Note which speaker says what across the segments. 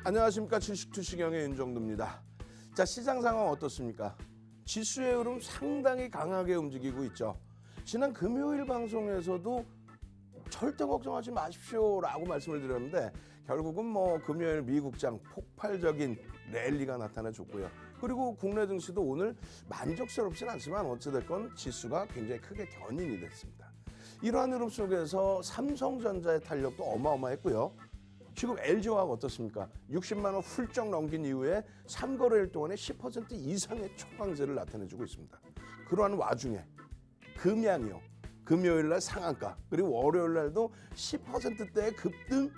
Speaker 1: 안녕하십니까. 주식투시경의 윤정두입니다. 자, 시장 상황 어떻습니까? 지수의 흐름 상당히 강하게 움직이고 있죠. 지난 금요일 방송에서도 절대 걱정하지 마십시오라고 말씀을 드렸는데 결국은 금요일 미국장 폭발적인 랠리가 나타나줬고요. 그리고 국내 증시도 오늘 만족스럽진 않지만 어찌됐건 지수가 굉장히 크게 견인이 됐습니다. 이러한 흐름 속에서 삼성전자의 탄력도 어마어마했고요. 지금 LG화학 어떻습니까? 60만 원 훌쩍 넘긴 이후에 3거래일 동안에 10% 이상의 초강세를 나타내주고 있습니다. 그러한 와중에 금양이요. 금요일 날 상한가, 그리고 월요일 날도 10%대의 급등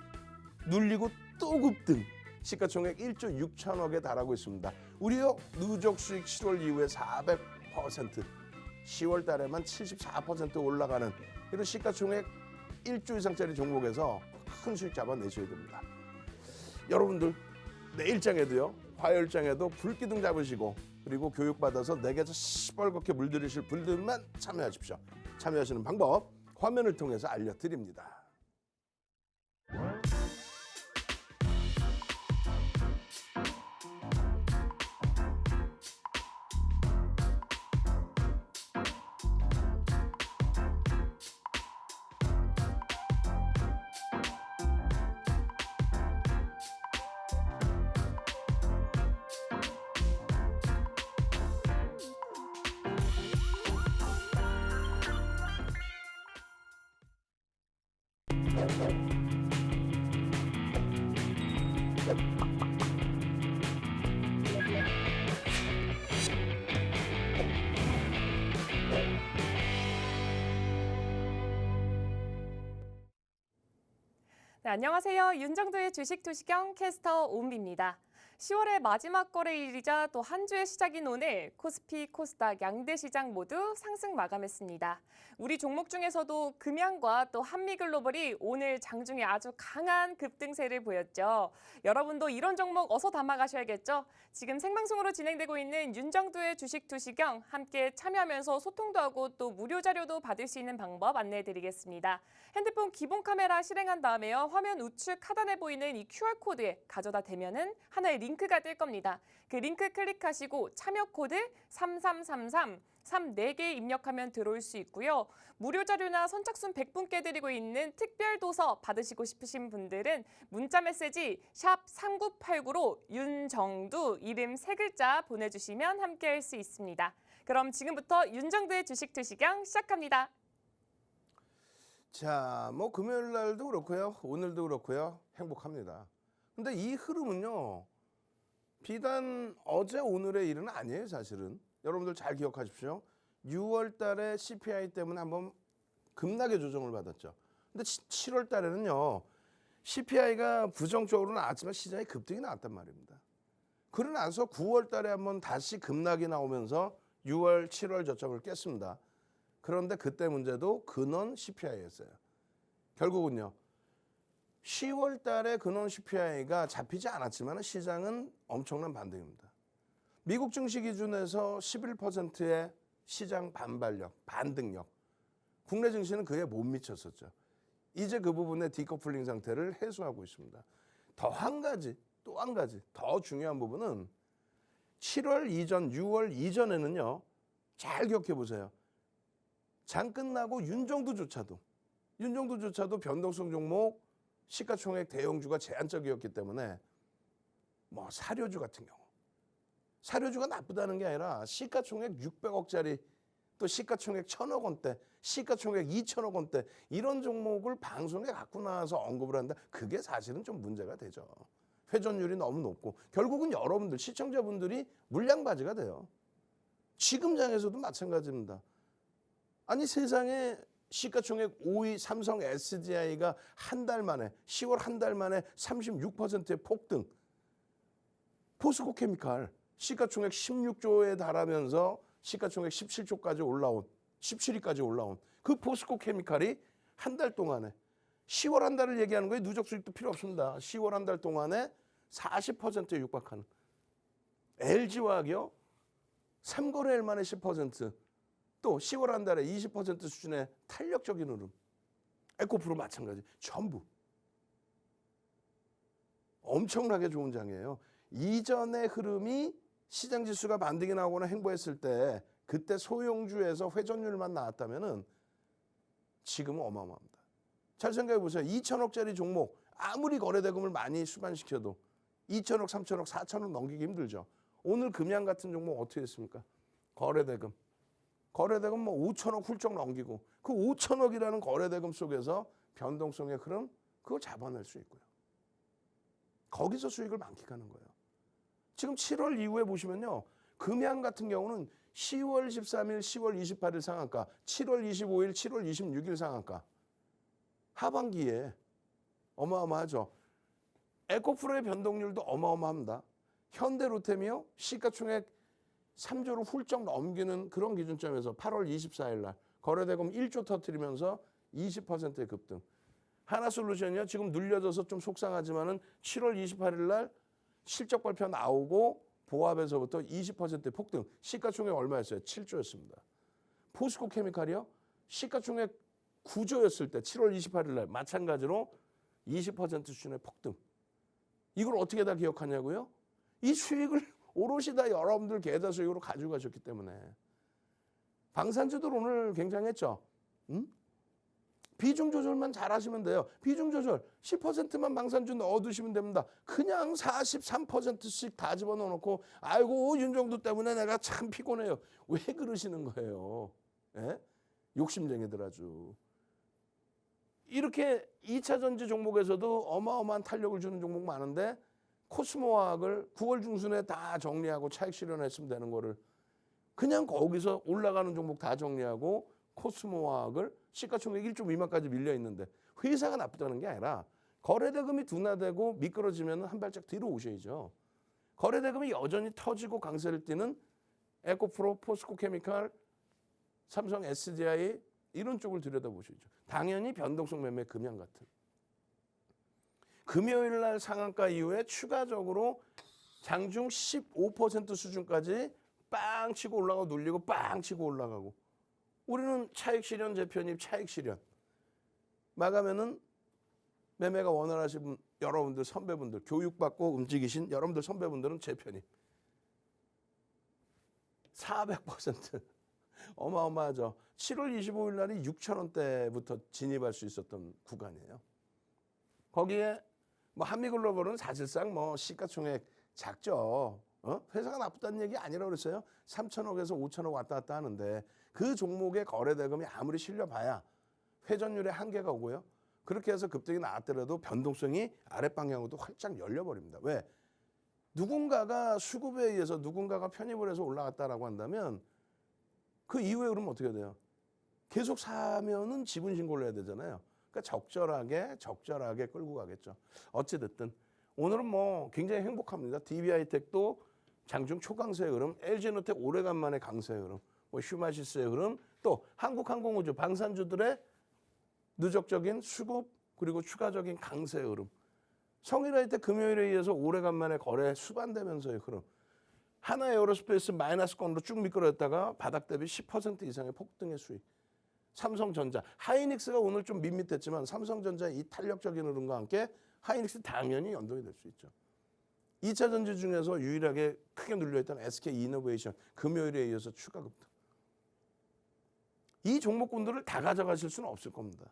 Speaker 1: 눌리고 또 급등. 시가총액 1조 6천억에 달하고 있습니다. 우리요 누적 수익 7월 이후에 400%, 10월 달에만 74% 올라가는 이런 시가총액 1조 이상짜리 종목에서 큰 수익 잡아내셔야 됩니다. 여러분들 내일장에도요, 화요일장에도 불기둥 잡으시고 그리고 교육받아서 내게서 시뻘겋게 물들이실 분들만 참여하십시오. 참여하시는 방법 화면을 통해서 알려드립니다.
Speaker 2: 네, 안녕하세요. 윤정두의 주식투시경 캐스터 오은비입니다. 10월의 마지막 거래일이자 또 한 주의 시작인 오늘 코스피, 코스닥 양대 시장 모두 상승 마감했습니다. 우리 종목 중에서도 금양과 또 한미글로벌이 오늘 장중에 아주 강한 급등세를 보였죠. 여러분도 이런 종목 어서 담아가셔야겠죠? 지금 생방송으로 진행되고 있는 윤정두의 주식투시경 함께 참여하면서 소통도 하고 또 무료 자료도 받을 수 있는 방법 안내해드리겠습니다. 핸드폰 기본 카메라 실행한 다음에요. 화면 우측 하단에 보이는 이 QR코드에 가져다 대면은 하나의 링크가 뜰 겁니다. 그 링크 클릭하시고 참여 코드 3333 34개 입력하면 들어올 수 있고요. 무료 자료나 선착순 100분께 드리고 있는 특별 도서 받으시고 싶으신 분들은 문자 메시지 샵 3989로 윤정두 이름 3글자 보내주시면 함께할 수 있습니다. 그럼 지금부터 윤정두의 주식투시경 시작합니다.
Speaker 1: 자, 금요일 날도 그렇고요. 오늘도 그렇고요. 행복합니다. 근데 이 흐름은요. 비단 어제 오늘의 일은 아니에요, 사실은. 여러분들 잘 기억하십시오. 6월 달에 CPI 때문에 한번 급락의 조정을 받았죠. 근데 7월 달에는요. CPI가 부정적으로 나왔지만 시장에 급등이 나왔단 말입니다. 그러고 나서 9월 달에 한번 다시 급락이 나오면서 6월, 7월 저점을 깼습니다. 그런데 그때 문제도 근원 CPI였어요. 결국은요. 10월 달에 근원 CPI가 잡히지 않았지만 시장은 엄청난 반등입니다. 미국 증시 기준에서 11%의 시장 반발력, 반등력. 국내 증시는 그에 못 미쳤었죠. 이제 그 부분의 디커플링 상태를 해소하고 있습니다. 또 한 가지 더 중요한 부분은 7월 이전, 6월 이전에는요. 잘 기억해 보세요. 장 끝나고 윤정두조차도 변동성 종목 시가총액 대형주가 제한적이었기 때문에 사료주 같은 경우 사료주가 나쁘다는 게 아니라 시가총액 600억짜리 또 시가총액 1,000억 원대 시가총액 2,000억 원대 이런 종목을 방송에 갖고 나와서 언급을 한다. 그게 사실은 좀 문제가 되죠. 회전율이 너무 높고 결국은 여러분들 시청자분들이 물량바지가 돼요. 지금 장에서도 마찬가지입니다. 아니 세상에 시가총액 5위 삼성 SDI가 한 달 만에 10월 한 달 만에 36%의 폭등. 포스코케미칼 시가총액 16조에 달하면서 시가총액 17조까지 올라온 17위까지 올라온 그 포스코케미칼이 한 달 동안에 10월 한 달을 얘기하는 거에 누적 수익도 필요 없습니다. 10월 한 달 동안에 40%에 육박하는 LG화학이요. 3거래일 만에 10%. 또 10월 한 달에 20% 수준의 탄력적인 흐름. 에코프로 마찬가지. 전부 엄청나게 좋은 장이에요. 이전의 흐름이 시장 지수가 반등이 나오거나 횡보했을 때 그때 소형주에서 회전율만 나왔다면은 지금은 어마어마합니다. 잘 생각해 보세요. 2천억짜리 종목 아무리 거래대금을 많이 수반시켜도 2천억, 3천억, 4천억 넘기기 힘들죠. 오늘 금양 같은 종목 어떻게 했습니까? 거래대금 뭐 5천억 훌쩍 넘기고 그 5천억이라는 거래대금 속에서 변동성의 흐름 그걸 잡아낼 수 있고요. 거기서 수익을 만끽하는 거예요. 지금 7월 이후에 보시면요. 금양 같은 경우는 10월 13일, 10월 28일 상한가, 7월 25일, 7월 26일 상한가. 하반기에 어마어마하죠. 에코프로의 변동률도 어마어마합니다. 현대로템이요. 시가총액 3조를 훌쩍 넘기는 그런 기준점에서 8월 24일 날 거래대금 1조 터뜨리면서 20%의 급등. 하나솔루션이요. 지금 눌려져서 좀 속상하지만은 7월 28일 날 실적 발표 나오고 보합에서부터 20%의 폭등. 시가총액 얼마였어요? 7조였습니다. 포스코 케미칼이요. 시가총액 9조였을 때 7월 28일 날 마찬가지로 20% 수준의 폭등. 이걸 어떻게 다 기억하냐고요? 이 수익을 오롯이 다 여러분들 계좌 수익으로 가지고 가셨기 때문에. 방산주들 오늘 굉장했죠. 비중 조절만 잘하시면 돼요. 비중 조절 10%만 방산주 넣어두시면 됩니다. 그냥 43%씩 다 집어넣어놓고 아이고 윤정도 때문에 내가 참 피곤해요. 왜 그러시는 거예요? 예? 욕심쟁이들 아주. 이렇게 2차 전지 종목에서도 어마어마한 탄력을 주는 종목 많은데 코스모화학을 9월 중순에 다 정리하고 차익 실현했으면 되는 거를 그냥 거기서 올라가는 종목 다 정리하고 코스모화학을 시가총액 1조 미만까지 밀려 있는데 회사가 나쁘다는 게 아니라 거래대금이 둔화되고 미끄러지면 한 발짝 뒤로 오셔야죠. 거래대금이 여전히 터지고 강세를 띠는 에코프로, 포스코케미칼, 삼성 SDI 이런 쪽을 들여다보시죠. 당연히 변동성 매매 금양 같은. 금요일 날 상한가 이후에 추가적으로 장중 15% 수준까지 빵 치고 올라가고 눌리고 빵 치고 올라가고 우리는 차익 실현 재편입 차익 실현 마감에는 매매가 원활하신 여러분들 선배분들 교육받고 움직이신 여러분들 선배분들은 재편입 400% 어마어마하죠. 7월 25일 날이 6,000원대부터 진입할 수 있었던 구간이에요. 거기에 뭐 한미글로벌은 사실상 뭐 시가총액 작죠. 회사가 나쁘다는 얘기 아니라고 그랬어요. 3천억에서 5천억 왔다 갔다 하는데 그 종목의 거래대금이 아무리 실려봐야 회전율의 한계가 오고요. 그렇게 해서 급등이 나왔더라도 변동성이 아랫방향으로도 활짝 열려버립니다. 왜? 누군가가 수급에 의해서 누군가가 편입을 해서 올라갔다라고 한다면 그 이후에 그러면 어떻게 돼요? 계속 사면은 지분 신고를 해야 되잖아요. 그러니까 적절하게 끌고 가겠죠. 어찌됐든 오늘은 뭐 굉장히 행복합니다. DB하이텍도 장중 초강세의 흐름, LG노텍 오래간만에 강세의 흐름, 뭐 휴마시스의 흐름, 또 한국항공우주 방산주들의 누적적인 수급 그리고 추가적인 강세의 흐름. 성일하이텍 금요일에 의해서 오래간만에 거래 수반되면서의 흐름. 하나에어로스페이스 마이너스권으로 쭉 미끄러졌다가 바닥 대비 10% 이상의 폭등의 수익. 삼성전자, 하이닉스가 오늘 좀 밋밋했지만 삼성전자의 이 탄력적인 흐름과 함께 하이닉스 당연히 연동이 될 수 있죠. 2차 전지 중에서 유일하게 크게 눌려있던 SK이노베이션 금요일에 이어서 추가 급등. 이 종목군들을 다 가져가실 수는 없을 겁니다.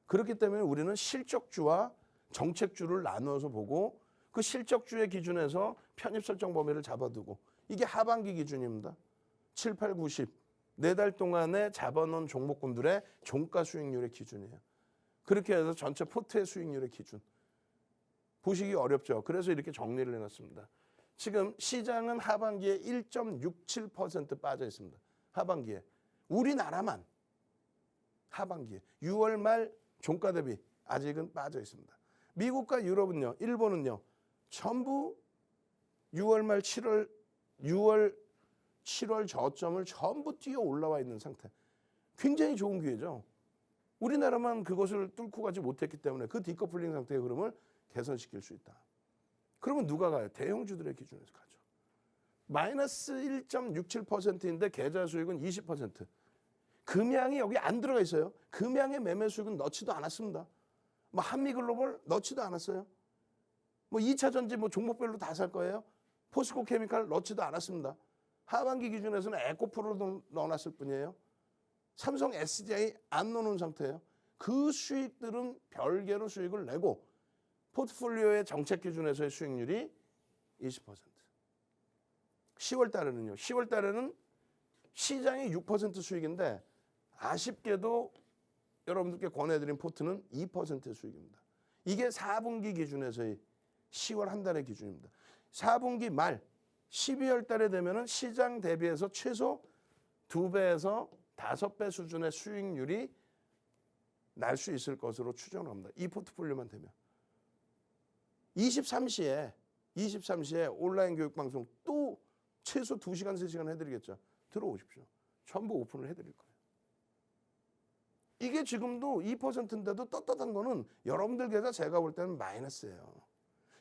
Speaker 1: 그렇기 때문에 우리는 실적주와 정책주를 나누어서 보고 그 실적주의 기준에서 편입 설정 범위를 잡아두고 이게 하반기 기준입니다. 7, 8, 9, 10. 4달 동안에 잡아놓은 종목군들의 종가 수익률의 기준이에요. 그렇게 해서 전체 포트의 수익률의 기준. 보시기 어렵죠. 그래서 이렇게 정리를 해놨습니다. 지금 시장은 하반기에 1.67% 빠져 있습니다. 하반기에. 우리나라만 하반기에. 6월 말 종가 대비 아직은 빠져 있습니다. 미국과 유럽은요. 일본은요. 전부 6월 말 7월 저점을 전부 뛰어 올라와 있는 상태. 굉장히 좋은 기회죠. 우리나라만 그것을 뚫고 가지 못했기 때문에 그 디커플링 상태의 흐름을 개선시킬 수 있다. 그러면 누가 가요? 대형주들의 기준에서 가죠. 마이너스 1.67%인데 계좌 수익은 20%. 금양이 여기 안 들어가 있어요. 금양의 매매 수익은 넣지도 않았습니다. 뭐 한미글로벌 넣지도 않았어요. 뭐 2차 전지 뭐 종목별로 다 살 거예요? 포스코 케미칼 넣지도 않았습니다. 하반기 기준에서는 에코프로도 넣어놨을 뿐이에요. 삼성 SDI 안 넣어놓은 상태예요. 그 수익들은 별개로 수익을 내고 포트폴리오의 정책 기준에서의 수익률이 20%. 10월 달에는요. 10월 달에는 시장이 6% 수익인데 아쉽게도 여러분들께 권해드린 포트는 2%의 수익입니다. 이게 4분기 기준에서의 10월 한 달의 기준입니다. 4분기 말 12월 달에 되면은 시장 대비해서 최소 2배에서 5배 수준의 수익률이 날 수 있을 것으로 추정합니다. 이 포트폴리오만 되면. 23시에 온라인 교육 방송 또 최소 2시간, 3시간 해드리겠죠. 들어오십시오. 전부 오픈을 해드릴 거예요. 이게 지금도 2%인데도 떳떳한 거는 여러분들 계좌 제가 볼 때는 마이너스예요.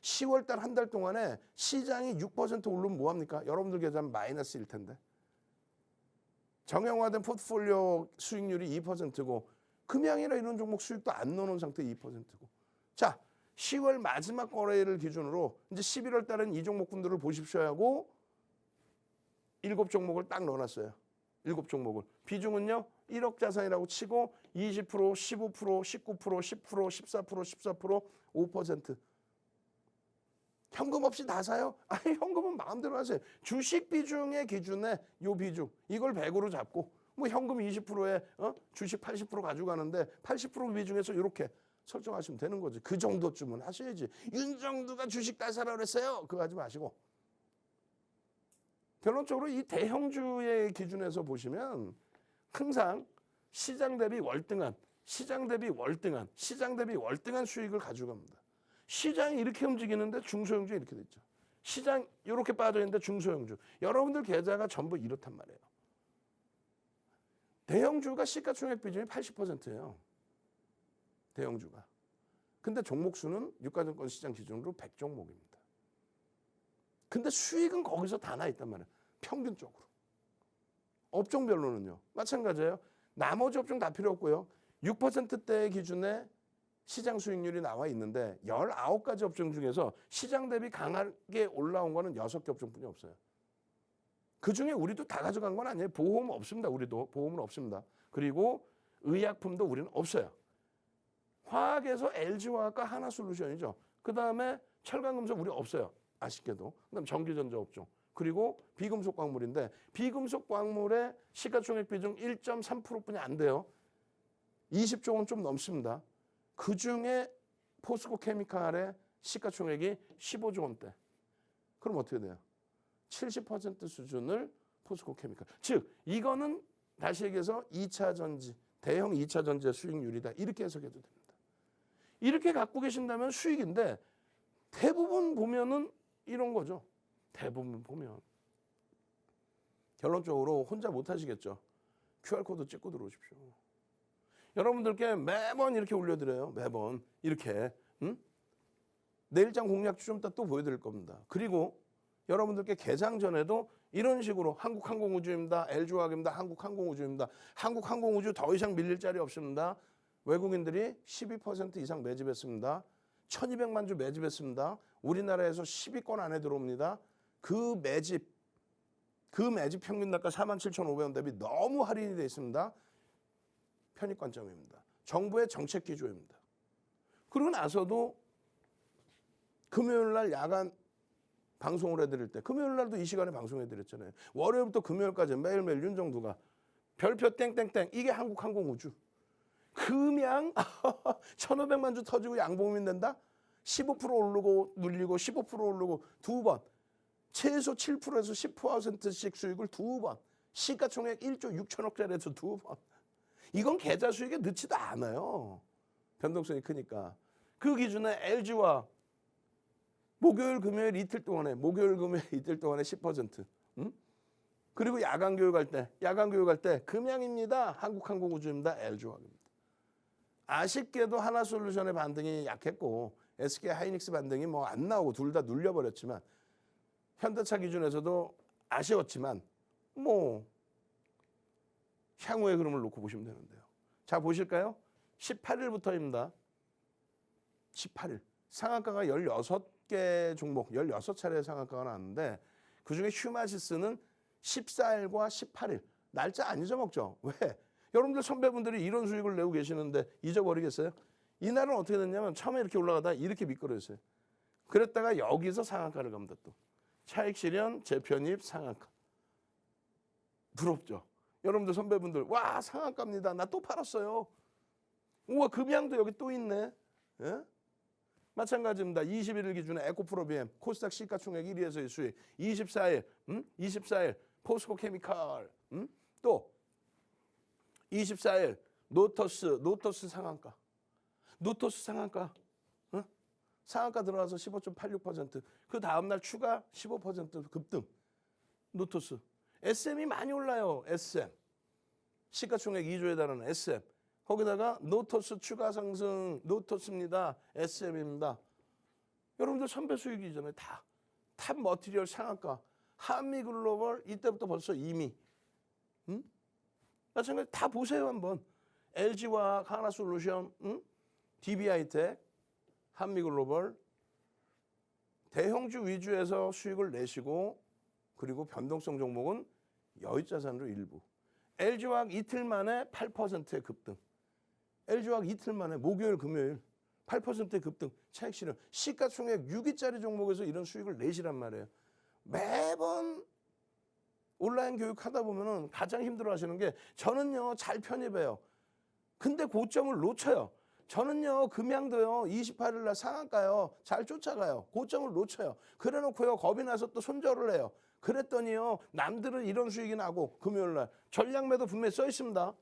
Speaker 1: 10월 달 한 달 동안에 시장이 6% 오르면 뭐합니까? 여러분들 계좌는 마이너스일 텐데. 정형화된 포트폴리오 수익률이 2%고 금양이나 이런 종목 수익도 안 넣어놓은 상태 2%고. 자, 10월 마지막 거래일 기준으로 이제 11월 달은 이 종목분들을 보십시오 하고 7종목을 딱 넣어놨어요. 7종목을. 비중은요. 1억 자산이라고 치고 20%, 15%, 19%, 10%, 14%, 14%, 5%. 현금 없이 다 사요? 아니 현금은 마음대로 하세요. 주식 비중의 기준에 요 비중 이걸 100으로 잡고 뭐 현금 20%에 주식 80% 가져가는데 80% 비중에서 이렇게 설정하시면 되는 거지. 그 정도쯤은 하셔야지. 윤정두가 주식 다 사라 그랬어요. 그거 하지 마시고. 결론적으로 이 대형주의 기준에서 보시면 항상 시장 대비 월등한 수익을 가져갑니다. 시장이 이렇게 움직이는데 중소형주 이렇게 됐죠. 시장 이렇게 빠져있는데 중소형주. 여러분들 계좌가 전부 이렇단 말이에요. 대형주가 시가총액 비중이 80%예요. 대형주가. 근데 종목 수는 유가증권 시장 기준으로 100종목입니다. 근데 수익은 거기서 다 나 있단 말이에요. 평균적으로. 업종별로는요. 마찬가지예요. 나머지 업종 다 필요 없고요. 6%대 기준에 시장 수익률이 나와 있는데 19가지 업종 중에서 시장 대비 강하게 올라온 거는 6개 업종뿐이 없어요. 그중에 우리도 다 가져간 건 아니에요. 보험은 없습니다. 우리도 보험은 없습니다. 그리고 의약품도 우리는 없어요. 화학에서 LG화학과 하나솔루션이죠. 그다음에 철강금속 우리 없어요. 아쉽게도. 그다음 전기전자 업종. 그리고 비금속 광물인데 비금속 광물의 시가총액 비중 1.3%뿐이 안 돼요. 20조 원 좀 넘습니다. 그중에 포스코 케미칼의 시가총액이 15조 원대. 그럼 어떻게 돼요? 70% 수준을 포스코 케미칼. 즉 이거는 다시 얘기해서 2차 전지, 대형 2차 전지의 수익률이다. 이렇게 해석해도 됩니다. 이렇게 갖고 계신다면 수익인데 대부분 보면은 이런 거죠. 대부분 보면. 결론적으로 혼자 못 하시겠죠. QR코드 찍고 들어오십시오. 여러분들께 매번 이렇게 올려드려요. 매번 이렇게. 내일장 공략주 좀 이따 또 보여드릴 겁니다. 그리고 여러분들께 개장 전에도 이런 식으로 한국항공우주입니다. LG화학입니다. 한국항공우주입니다. 한국항공우주 더 이상 밀릴 자리 없습니다. 외국인들이 12% 이상 매집했습니다. 1200만 주 매집했습니다. 우리나라에서 10위권 안에 들어옵니다. 그 매집 평균 단가 47,500원 대비 너무 할인이 되어 있습니다. 편입관점입니다. 정부의 정책 기조입니다. 그러고 나서도 금요일 날 야간 방송을 해드릴 때 금요일 날도 이 시간에 방송해드렸잖아요. 월요일부터 금요일까지 매일매일 윤정두가 별표 땡땡땡 이게 한국항공우주. 금양 1,500만 주 터지고 양봉민 된다? 15% 오르고 눌리고 15% 오르고 두 번. 최소 7%에서 10%씩 수익을 두 번. 시가총액 1조 6천억짜리에서 두 번. 이건 계좌 수익에 넣지도 않아요. 변동성이 크니까. 그 기준에 LG와 목요일 금요일 이틀 동안에 10%. 그리고 야간 교육할 때 금양입니다. 한국항공우주입니다. LG화학입니다. 아쉽게도 하나솔루션의 반등이 약했고 SK 하이닉스 반등이 뭐 안 나오고 둘 다 눌려버렸지만 현대차 기준에서도 아쉬웠지만 뭐 향후의 흐름을 놓고 보시면 되는데요. 자 보실까요? 18일부터입니다. 18일 상한가가 16 10개 종목 16차례 상한가가 나왔는데 그중에 휴마시스는 14일과 18일 날짜 안 잊어먹죠. 왜? 여러분들 선배분들이 이런 수익을 내고 계시는데 잊어버리겠어요? 이날은 어떻게 됐냐면 처음에 이렇게 올라가다 이렇게 미끄러졌어요. 그랬다가 여기서 상한가를 갑니다. 또 차익 실현 재편입 상한가. 부럽죠? 여러분들 선배분들 와 상한가입니다. 나 또 팔았어요. 우와 금양도 여기 또 있네. 예? 마찬가지입니다. 21일 기준에 에코프로비엠 코스닥 시가총액 1위에서의 수익 24일 포스코 케미칼 또 24일 노터스 상한가 상한가 들어가서 15.86% 그 다음날 추가 15% 급등 노터스 SM이 많이 올라요. SM 시가총액 2조에 달하는 SM 거기다가 노터스 추가 상승 노터스입니다. SM입니다. 여러분들 선배 수익이잖아요. 다 탑 머티리얼 상한가 한미글로벌 이때부터 벌써 이미 마찬가지 다 보세요 한번. LG화학 하나솔루션 DB하이텍 한미글로벌 대형주 위주에서 수익을 내시고 그리고 변동성 종목은 여유자산으로 일부. LG화학 이틀 만에 8%의 급등. LG화학 이틀 만에 목요일 금요일 8%의 급등. 차익 실현. 시가총액 6위짜리 종목에서 이런 수익을 내시란 말이에요. 매번 온라인 교육 하다 보면은 가장 힘들어 하시는 게 저는요 잘 편입해요. 근데 고점을 놓쳐요. 저는요 금양도요 28일 날 상한가요 잘 쫓아가요. 고점을 놓쳐요. 그래 놓고요 겁이 나서 또 손절을 해요. 그랬더니요 남들은 이런 수익이 나고 금요일 날 전략 매도 분명히 써 있습니다.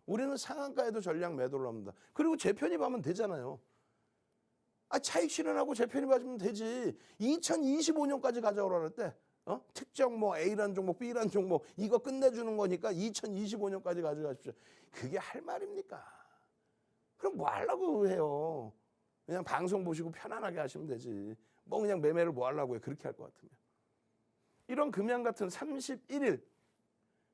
Speaker 1: 우리는 상한가에도 전략 매도를 합니다. 그리고 재편입하면 되잖아요. 차익 실현하고 재편입하면 되지. 2025년까지 가져오라 그랬대. 특정 뭐 A란 종목, B란 종목 이거 끝내주는 거니까 2025년까지 가져가십시오. 그게 할 말입니까? 그럼 뭐 하려고 해요? 그냥 방송 보시고 편안하게 하시면 되지. 뭐 그냥 매매를 뭐 하려고 해? 그렇게 할 것 같으면. 이런 금양 같은 31일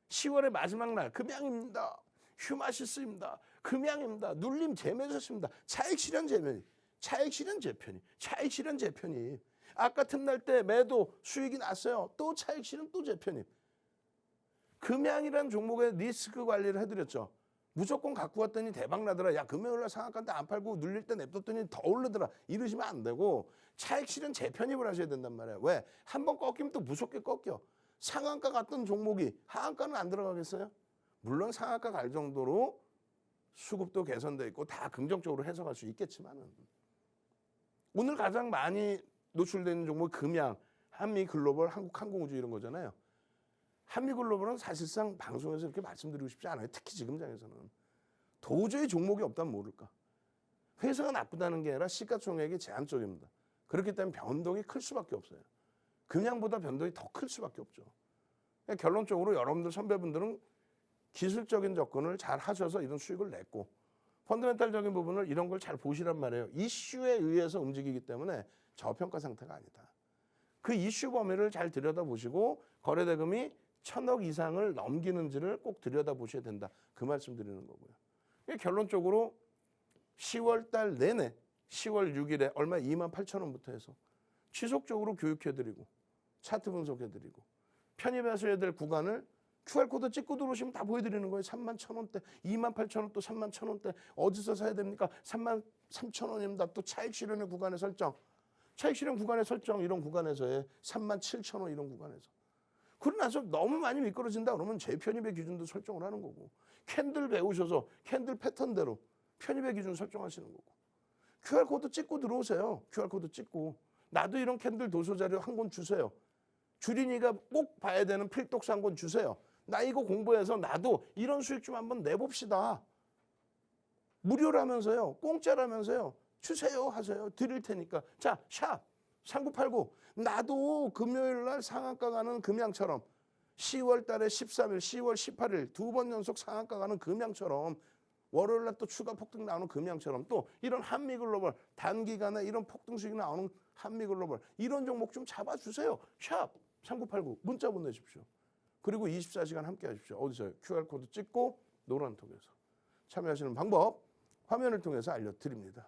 Speaker 1: 10월의 마지막 날 금양입니다. 휴마시스입니다. 금양입니다. 눌림 재매졌습니다. 차익 실현 재편이. 차익 실현 재편이. 차익 실현 재편이. 아까 틈날 때 매도 수익이 났어요. 또 차익 실현 또 재편입. 금양이란 종목의 리스크 관리를 해드렸죠. 무조건 갖고 왔더니 대박 나더라. 야 금요일날 상한가 때 안 팔고 눌릴 때 냅뒀더니 더 오르더라. 이러시면 안 되고 차익 실현 재편입을 하셔야 된단 말이에요. 왜? 한번 꺾이면 또 무섭게 꺾여. 상한가 갔던 종목이 하한가는 안 들어가겠어요? 물론 상한가 갈 정도로 수급도 개선돼 있고 다 긍정적으로 해석할 수 있겠지만은 오늘 가장 많이 노출되는 종목이 금양, 한미글로벌, 한국항공우주 이런 거잖아요. 한미글로벌은 사실상 방송에서 이렇게 말씀드리고 싶지 않아요. 특히 지금 장에서는. 도저히 종목이 없다면 모를까. 회사가 나쁘다는 게 아니라 시가총액이 제한적입니다. 그렇기 때문에 변동이 클 수밖에 없어요. 금양보다 변동이 더 클 수밖에 없죠. 그러니까 결론적으로 여러분들 선배분들은 기술적인 접근을 잘 하셔서 이런 수익을 냈고 펀더멘탈적인 부분을 이런 걸 잘 보시란 말이에요. 이슈에 의해서 움직이기 때문에 저평가 상태가 아니다. 그 이슈 범위를 잘 들여다보시고 거래대금이 1,000억 이상을 넘기는지를 꼭 들여다보셔야 된다. 그 말씀 드리는 거고요. 결론적으로 10월 달 내내 10월 6일에 얼마 28,000원부터 해서 지속적으로 교육해드리고 차트 분석해드리고 편입하셔야 될 구간을 QR코드 찍고 들어오시면 다 보여드리는 거예요. 31,000원대, 28,000원 또 31,000원대 어디서 사야 됩니까? 33,000원입니다. 또 차익 실현의 구간의 설정. 차익 실현 구간의 설정 이런 구간에서의 37,000원 이런 구간에서. 그러고 나서 너무 많이 미끄러진다 그러면 재편입의 기준도 설정을 하는 거고 캔들 배우셔서 캔들 패턴대로 편입의 기준 설정하시는 거고 QR코드 찍고 들어오세요. QR코드 찍고 나도 이런 캔들 도서 자료 한 권 주세요. 주린이가 꼭 봐야 되는 필독서 한 권 주세요. 나 이거 공부해서 나도 이런 수익 좀 한번 내봅시다. 무료라면서요. 공짜라면서요. 주세요 하세요. 드릴 테니까. 자, 샵 3989. 나도 금요일 날 상한가 가는 금양처럼 10월 달에 13일, 10월 18일 두 번 연속 상한가 가는 금양처럼 월요일 날 또 추가 폭등 나오는 금양처럼 또 이런 한미글로벌 단기간에 이런 폭등 수익이 나오는 한미글로벌 이런 종목 좀 잡아주세요. 샵 3989 문자 보내십시오. 그리고 24시간 함께 하십시오. 어디서요? QR코드 찍고 노란톡에서 참여하시는 방법 화면을 통해서 알려드립니다.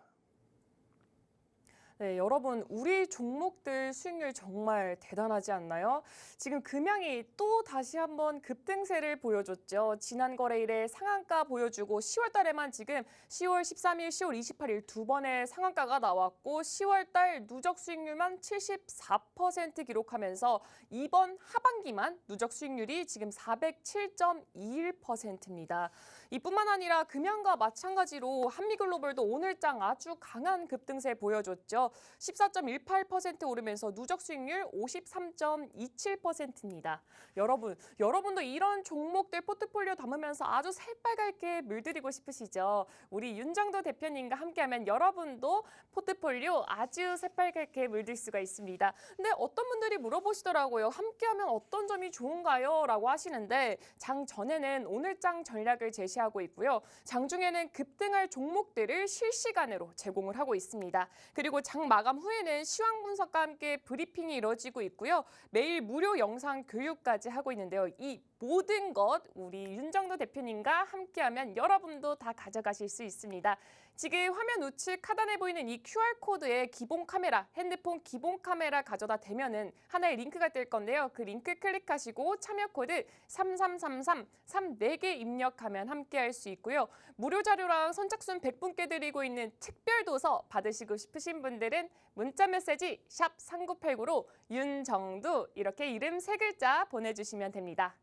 Speaker 2: 네, 여러분, 우리 종목들 수익률 정말 대단하지 않나요? 지금 금양이 또 다시 한번 급등세를 보여줬죠. 지난 거래일에 상한가 보여주고 10월 달에만 지금 10월 13일, 10월 28일 두 번의 상한가가 나왔고 10월 달 누적 수익률만 74% 기록하면서 이번 하반기만 누적 수익률이 지금 407.21%입니다. 이뿐만 아니라 금양과 마찬가지로 한미글로벌도 오늘장 아주 강한 급등세 보여줬죠. 14.18% 오르면서 누적 수익률 53.27%입니다. 여러분도 이런 종목들 포트폴리오 담으면서 아주 새빨갛게 물들이고 싶으시죠? 우리 윤정도 대표님과 함께하면 여러분도 포트폴리오 아주 새빨갛게 물들 수가 있습니다. 근데 어떤 분들이 물어보시더라고요. 함께하면 어떤 점이 좋은가요? 라고 하시는데 장 전에는 오늘장 전략을 제시하고 있고요. 장중에는 급등할 종목들을 실시간으로 제공을 하고 있습니다. 그리고 장 마감 후에는 시황 분석과 함께 브리핑이 이루어지고 있고요. 매일 무료 영상 교육까지 하고 있는데요. 이 모든 것 우리 윤정도 대표님과 함께하면 여러분도 다 가져가실 수 있습니다. 지금 화면 우측 하단에 보이는 이 QR코드에 기본 카메라, 핸드폰 기본 카메라 가져다 대면은 하나의 링크가 뜰 건데요. 그 링크 클릭하시고 참여 코드 3333 34개 입력하면 함께할 수 있고요. 무료 자료랑 선착순 100분께 드리고 있는 특별 도서 받으시고 싶으신 분들은 문자 메시지 샵 3989로 윤정두 이렇게 이름 3글자 보내주시면 됩니다.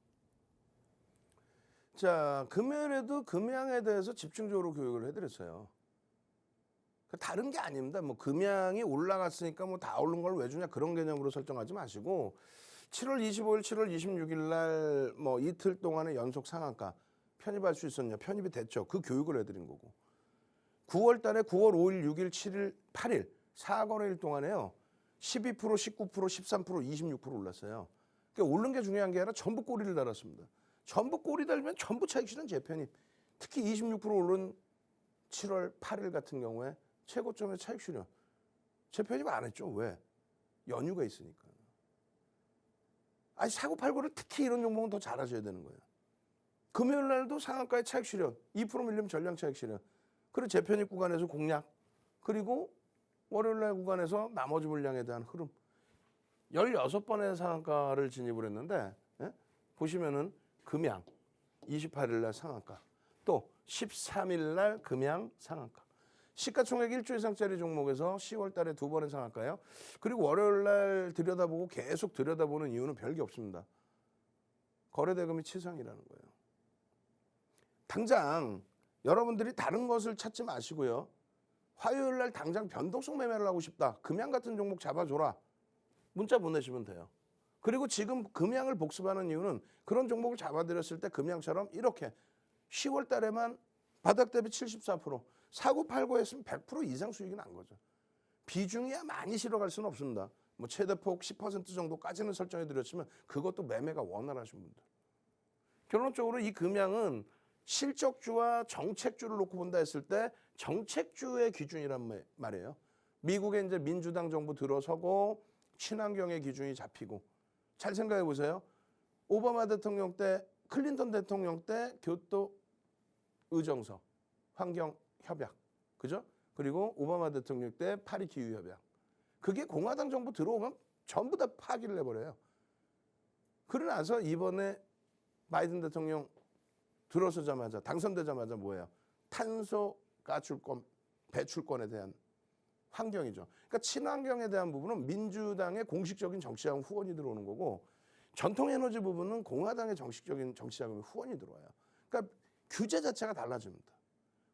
Speaker 1: 자, 금요일에도 금양에 대해서 집중적으로 교육을 해드렸어요. 다른 게 아닙니다. 뭐 금양이 올라갔으니까 뭐 다 오른 걸 왜 주냐 그런 개념으로 설정하지 마시고 7월 25일, 7월 26일 날 뭐 이틀 동안의 연속 상한가 편입할 수 있었냐? 편입이 됐죠. 그 교육을 해드린 거고. 9월 달에 9월 5일, 6일, 7일, 8일 4거래일 동안에요. 12%, 19%, 13%, 26% 올랐어요. 그러니까 오른 게 중요한 게 아니라 전부 꼬리를 달았습니다. 전부 꼬리 달면 전부 차익 실현 재편입. 특히 26% 오른 7월 8일 같은 경우에 최고점의 차익 실현 재편입 안 했죠. 왜? 연휴가 있으니까. 아니 사고 팔고를 특히 이런 종목은 더 잘하셔야 되는 거예요. 금요일 날도 상한가의 차익 실현, 2% 밀리면 전량 차익 실현. 그리고 재편입 구간에서 공략. 그리고 월요일 날 구간에서 나머지 물량에 대한 흐름. 16번의 상한가를 진입을 했는데 예? 보시면은 금양 28일 날 상한가. 또 13일 날 금양 상한가. 시가총액 1조 이상짜리 종목에서 10월 달에 2번의 상한가예요. 그리고 월요일 날 들여다보고 계속 들여다보는 이유는 별게 없습니다. 거래대금이 치상이라는 거예요. 당장 여러분들이 다른 것을 찾지 마시고요. 화요일 날 당장 변동성 매매를 하고 싶다. 금양 같은 종목 잡아줘라. 문자 보내시면 돼요. 그리고 지금 금양을 복습하는 이유는 그런 종목을 잡아드렸을 때 금양처럼 이렇게 10월 달에만 바닥 대비 74%, 사고 팔고 했으면 100% 이상 수익이 난 거죠. 비중이야 많이 실어갈 수는 없습니다. 뭐 최대폭 10% 정도까지는 설정해 드렸지만 그것도 매매가 원활하신 분들. 결론적으로 이 금양은 실적주와 정책주를 놓고 본다 했을 때 정책주의 기준이란 말이에요. 미국에 이제 민주당 정부 들어서고 친환경의 기준이 잡히고 잘 생각해 보세요. 오바마 대통령 때, 클린턴 대통령 때 교토 의정서, 환경 협약, 그죠? 그리고 오바마 대통령 때 파리 기후 협약. 그게 공화당 정부 들어오면 전부 다 파기를 해버려요. 그러고 나서 이번에 바이든 대통령 들어서자마자 당선되자마자 뭐예요? 탄소 가출권, 배출권에 대한 환경이죠. 그러니까 친환경에 대한 부분은 민주당의 공식적인 정치자금 후원이 들어오는 거고 전통 에너지 부분은 공화당의 정식적인 정치자금 후원이 들어와요. 그러니까 규제 자체가 달라집니다.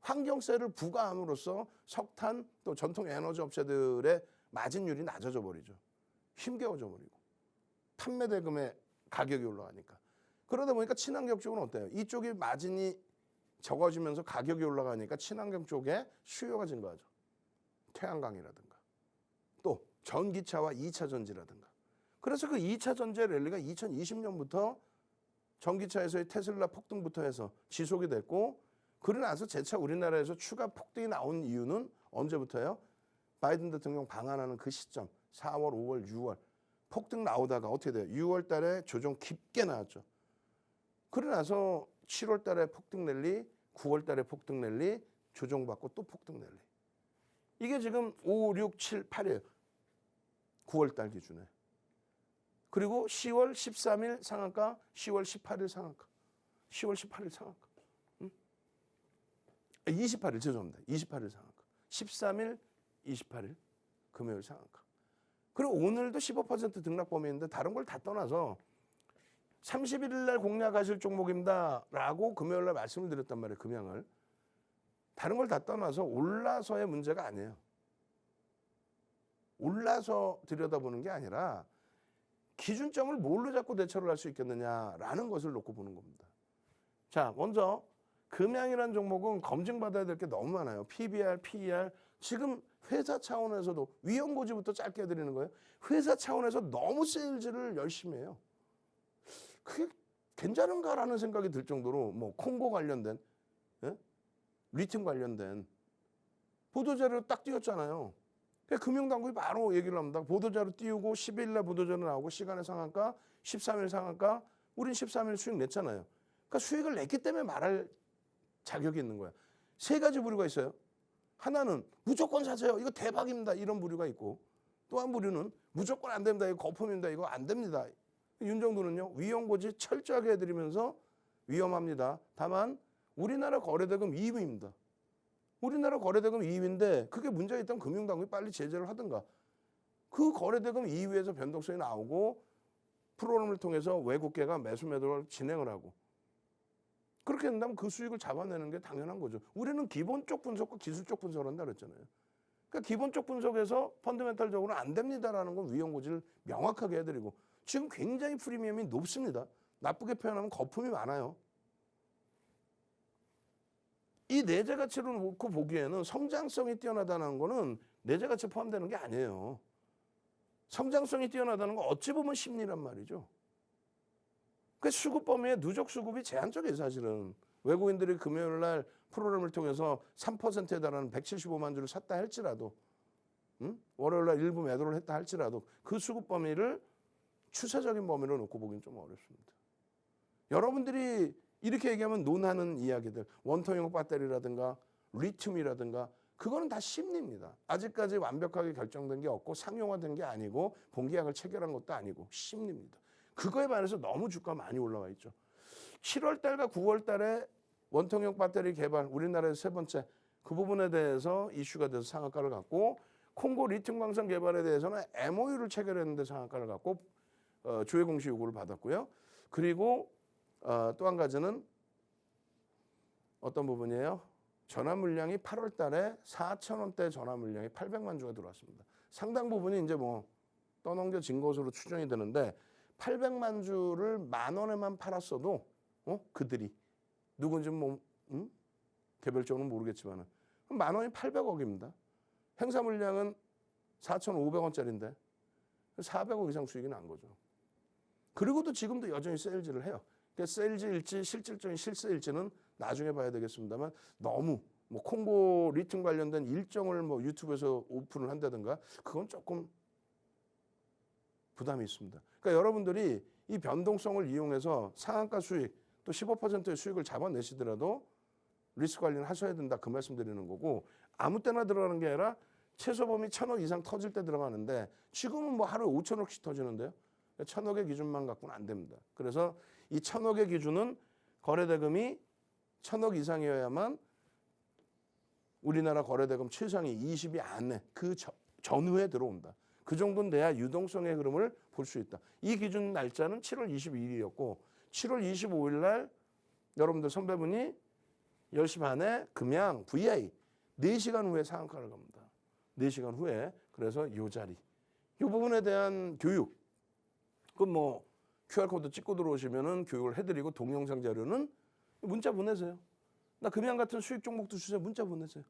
Speaker 1: 환경세를 부과함으로써 석탄 또 전통 에너지 업체들의 마진율이 낮아져 버리죠. 힘겨워져 버리고 판매 대금의 가격이 올라가니까. 그러다 보니까 친환경 쪽은 어때요? 이쪽이 마진이 적어지면서 가격이 올라가니까 친환경 쪽에 수요가 증가하죠. 태양광이라든가 또 전기차와 2차 전지라든가. 그래서 그 2차 전지의 랠리가 2020년부터 전기차에서의 테슬라 폭등부터 해서 지속이 됐고 그러고 나서 재차 우리나라에서 추가 폭등이 나온 이유는 언제부터예요? 바이든 대통령 방한하는 그 시점 4월, 5월, 6월 폭등 나오다가 어떻게 돼요? 6월 달에 조정 깊게 나왔죠. 그러고 나서 7월 달에 폭등 랠리, 9월 달에 폭등 랠리, 조정받고 또 폭등 랠리. 이게 지금 5, 6, 7, 8이에요. 9월 달 기준에. 그리고 10월 13일 상한가, 10월 18일 상한가, 10월 18일 상한가. 28일 죄송합니다. 28일 상한가. 13일, 28일 금요일 상한가. 그리고 오늘도 15% 등락 범위인데 다른 걸 다 떠나서 31일 날 공략하실 종목입니다라고 금요일 날 말씀을 드렸단 말이에요. 금양을. 다른 걸 다 떠나서 올라서의 문제가 아니에요. 올라서 들여다보는 게 아니라 기준점을 뭘로 잡고 대처를 할 수 있겠느냐라는 것을 놓고 보는 겁니다. 자, 먼저 금양이라는 종목은 검증받아야 될 게 너무 많아요. PBR, PER. 지금 회사 차원에서도 위험고지부터 짧게 해드리는 거예요. 회사 차원에서 너무 세일즈를 열심히 해요. 그게 괜찮은가라는 생각이 들 정도로 뭐 콩고 관련된, 예? 리튬 관련된 보도자료 딱 띄웠잖아요. 금융당국이 바로 얘기를 합니다. 보도자료 띄우고 12일 날 보도자료 나오고 시간의 상한가, 13일 상한가, 우린 13일 수익 냈잖아요. 그러니까 수익을 냈기 때문에 말할 자격이 있는 거야. 세 가지 부류가 있어요. 하나는 무조건 사세요. 이거 대박입니다. 이런 부류가 있고 또 한 부류는 무조건 안 됩니다. 이거 거품입니다. 이거 안 됩니다. 윤정도는요. 위험고지 철저하게 해드리면서 위험합니다. 다만 우리나라 거래대금 2위입니다. 우리나라 거래대금 2위인데 그게 문제가 있다면 금융당국이 빨리 제재를 하든가. 그 거래대금 2위에서 변동성이 나오고 프로그램을 통해서 외국계가 매수 매도를 진행을 하고 그렇게 된다면 그 수익을 잡아내는 게 당연한 거죠. 우리는 기본적 분석과 기술적 분석을 한다 그랬잖아요. 그러니까 기본적 분석에서 펀더멘탈적으로 안 됩니다라는 건 위험고지를 명확하게 해드리고 지금 굉장히 프리미엄이 높습니다. 나쁘게 표현하면 거품이 많아요. 이 내재 가치를 놓고 보기에는 성장성이 뛰어나다는 거는 내재 가치에 포함되는 게 아니에요. 성장성이 뛰어나다는 건 어찌 보면 심리란 말이죠. 그 수급 범위의 누적 수급이 제한적이에요, 사실은. 외국인들이 금요일 날 프로그램을 통해서 3%에 달하는 175만 주를 샀다 할지라도, 월요일 날 일부 매도를 했다 할지라도 그 수급 범위를 추세적인 범위로 놓고 보기는 좀 어렵습니다. 여러분들이 이렇게 얘기하면 논하는 이야기들, 원통형 배터리라든가 리튬이라든가 그거는 다 심리입니다. 아직까지 완벽하게 결정된 게 없고 상용화된 게 아니고 본계약을 체결한 것도 아니고 심리입니다. 그거에 반해서 너무 주가 많이 올라와 있죠. 7월 달과 9월 달에 원통형 배터리 개발 우리나라에서 세 번째 그 부분에 대해서 이슈가 돼서 상한가를 갖고 콩고 리튬 광산 개발에 대해서는 MOU를 체결했는데 상한가를 갖고 조회 공시 요구를 받았고요. 그리고 또 한 가지는 어떤 부분이에요? 전화 물량이 8월 달에 4,000원대 전화 물량이 800만 주가 들어왔습니다. 상당 부분이 이제 뭐 떠넘겨진 것으로 추정이 되는데 800만 주를 10,000원에만 팔았어도 그들이 누군지 뭐 개별적으로는 모르겠지만은 10,000원이 800억입니다. 행사 물량은 4,500원짜리인데 400억 이상 수익이 난 거죠. 그리고도 지금도 여전히 세일즈를 해요. 세일즈일지 실질적인 실세일지는 나중에 봐야 되겠습니다만 너무 뭐 콩고 리튬 관련된 일정을 뭐 유튜브에서 오픈을 한다든가 그건 조금 부담이 있습니다. 그러니까 여러분들이 이 변동성을 이용해서 상한가 수익 또 15%의 수익을 잡아내시더라도 리스크 관리는 하셔야 된다 그 말씀 드리는 거고 아무 때나 들어가는 게 아니라 최소 범위 1,000억 이상 터질 때 들어가는데 지금은 뭐 하루에 5,000억씩 터지는데요. 1,000억의 기준만 갖고는 안 됩니다. 그래서 이 1,000억의 기준은 거래대금이 1,000억 이상이어야만 우리나라 거래대금 최상위 20위 안에 그 전후에 들어온다. 그 정도는 돼야 유동성의 흐름을 볼 수 있다. 이 기준 날짜는 7월 22일이었고 7월 25일 날 여러분들 선배분이 10시 반에 금양 VI 4시간 후에 상한가를 갑니다. 4시간 후에. 그래서 이 자리. 이 부분에 대한 교육. 그럼 뭐 QR코드 찍고 들어오시면은 교육을 해드리고 동영상 자료는 문자 보내세요. 나 금양 같은 수익 종목도 주세요. 문자 보내세요.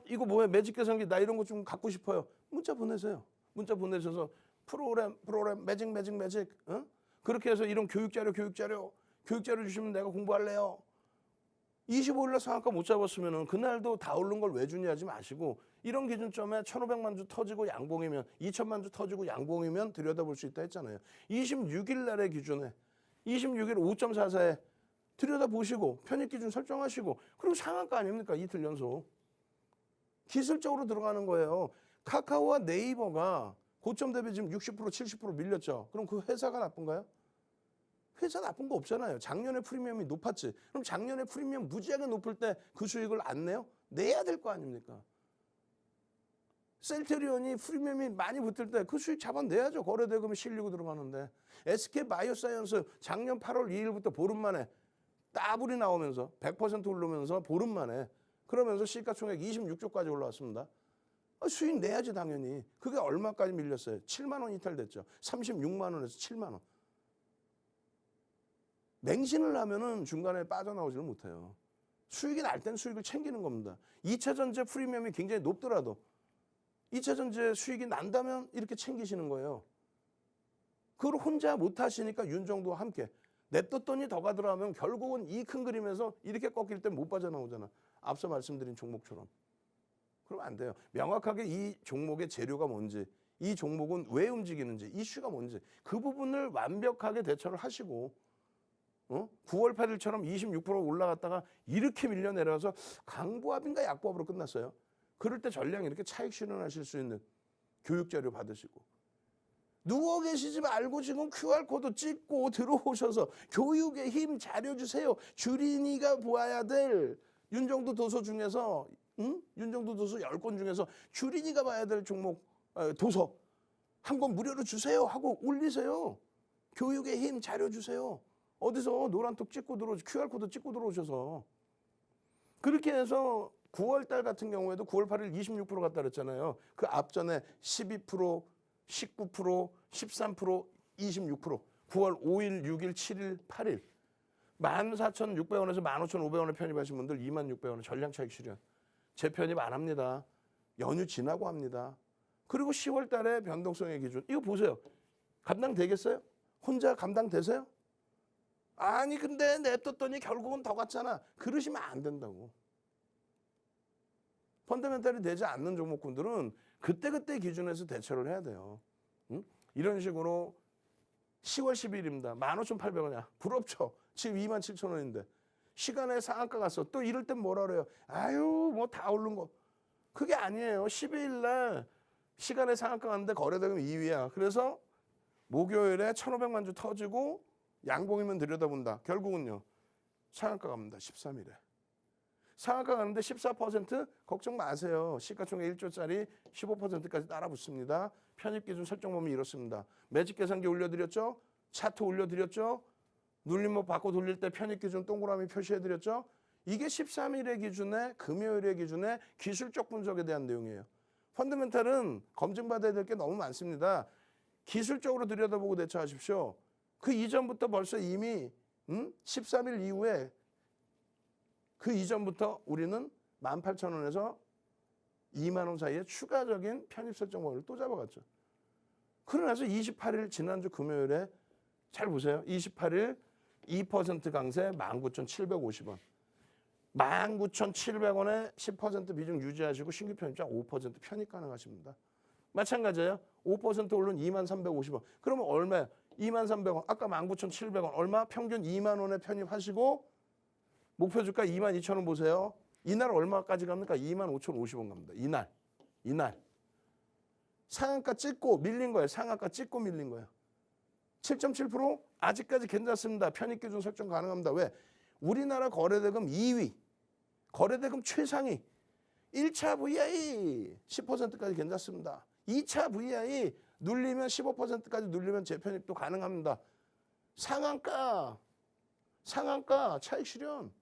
Speaker 1: 이거 뭐야 매직 계산기 나 이런 거 좀 갖고 싶어요. 문자 보내세요. 문자 보내셔서 프로그램 매직 그렇게 해서 이런 교육 자료 주시면 내가 공부할래요. 25일 날 상한가 못 잡았으면은 그날도 다 오른 걸 왜 주냐 하지 마시고 이런 기준점에 1,500만 주 터지고 양봉이면 2,000만 주 터지고 양봉이면 들여다볼 수 있다 했잖아요. 26일 날의 기준에 26일 5.44에 들여다보시고 편입 기준 설정하시고 그리고 상한가 아닙니까? 이틀 연속. 기술적으로 들어가는 거예요. 카카오와 네이버가 고점 대비 지금 60% 70% 밀렸죠. 그럼 그 회사가 나쁜가요? 회사 나쁜 거 없잖아요. 작년에 프리미엄이 높았지. 그럼 작년에 프리미엄 무지하게 높을 때 그 수익을 안 내요? 내야 될 거 아닙니까? 셀트리온이 프리미엄이 많이 붙을 때 그 수익 잡아내야죠. 거래대금이 실리고 들어가는데. SK바이오사이언스 작년 8월 2일부터 보름 만에 따블이 나오면서 100% 오르면서 보름 만에 그러면서 시가총액 26조까지 올라왔습니다. 수익 내야지 당연히. 그게 얼마까지 밀렸어요? 7만 원 이탈됐죠. 36만 원에서 7만 원. 맹신을 하면은 중간에 빠져나오지를 못해요. 수익이 날 땐 수익을 챙기는 겁니다. 2차 전지 프리미엄이 굉장히 높더라도 2차 전지 수익이 난다면 이렇게 챙기시는 거예요. 그걸 혼자 못 하시니까 윤정도와 함께 냅뒀더니 더 가더라면 결국은 이 큰 그림에서 이렇게 꺾일 땐 못 빠져나오잖아. 앞서 말씀드린 종목처럼. 그러면 안 돼요. 명확하게 이 종목의 재료가 뭔지, 이 종목은 왜 움직이는지, 이슈가 뭔지 그 부분을 완벽하게 대처를 하시고 9월 8일처럼 26% 올라갔다가 이렇게 밀려내려서 강보합인가 약보합으로 끝났어요. 그럴 때 전량 이렇게 차익 실현하실 수 있는 교육자료 받으시고 누워 계시지 말고 지금 QR코드 찍고 들어오셔서 교육의 힘 자료주세요. 주린이가 보아야 될 윤정도 도서 중에서 윤정도 도서 10권 중에서 주린이가 봐야 될 종목 도서 한 권 무료로 주세요 하고 올리세요. 교육의 힘 자료 주세요. 어디서 노란톡 찍고 QR코드 찍고 들어오셔서 그렇게 해서 9월 달 같은 경우에도 9월 8일 26% 갔다 그랬잖아요. 그 앞전에 12%, 19%, 13%, 26%, 9월 5일, 6일, 7일, 8일 14,600원에서 15,500원에 편입하신 분들 26,600원에 전량 차익 실현. 재편입 안 합니다. 연휴 지나고 합니다. 그리고 10월 달에 변동성의 기준. 이거 보세요. 감당되겠어요? 혼자 감당되세요? 아니 근데 냅뒀더니 결국은 더 갔잖아. 그러시면 안 된다고. 펀더멘탈이 되지 않는 종목군들은 그때그때 기준에서 대처를 해야 돼요. 이런 식으로 10월 10일입니다. 15,800원이야. 부럽죠? 지금 27,000원인데. 시간에 상한가 갔어. 또 이럴 땐 뭐라 그래요? 아유 뭐 다 오른 거. 그게 아니에요. 12일 날 시간에 상한가 갔는데 거래대금 2위야. 그래서 목요일에 1,500만 주 터지고 양봉이면 들여다본다. 결국은요. 상한가 갑니다. 13일에. 상한가 가는데 14% 걱정 마세요. 시가총액 1조짜리 15%까지 따라 붙습니다. 편입기준 설정 범위 이렇습니다. 매직 계산기 올려드렸죠? 차트 올려드렸죠? 눌림목 받고 돌릴 때 편입기준 동그라미 표시해드렸죠? 이게 13일의 기준에 금요일의 기준에 기술적 분석에 대한 내용이에요. 펀더멘탈은 검증받아야 될 게 너무 많습니다. 기술적으로 들여다보고 대처하십시오. 그 이전부터 벌써 이미 13일 이후에 그 이전부터 우리는 18,000원에서 2만 원 사이에 추가적인 편입 설정 범위를 또 잡아갔죠. 그러나서 28일 지난주 금요일에 잘 보세요. 28일 2% 강세 19,750원. 19,700원에 10% 비중 유지하시고 신규 편입자 5% 편입 가능하십니다. 마찬가지예요. 5% 오른 23,350원. 그러면 얼마예요? 23,300원. 아까 19,700원. 얼마? 평균 2만 원에 편입하시고 목표 주가 22,000원 보세요. 이날 얼마까지 갑니까? 25,050원 갑니다. 이날. 상한가 찍고 밀린 거예요. 상한가 찍고 밀린 거예요. 7.7% 아직까지 괜찮습니다. 편입기준 설정 가능합니다. 왜? 우리나라 거래대금 2위, 거래대금 최상위 1차 VI 10%까지 괜찮습니다. 2차 VI 눌리면 15%까지 눌리면 재편입도 가능합니다. 상한가 차익 실현.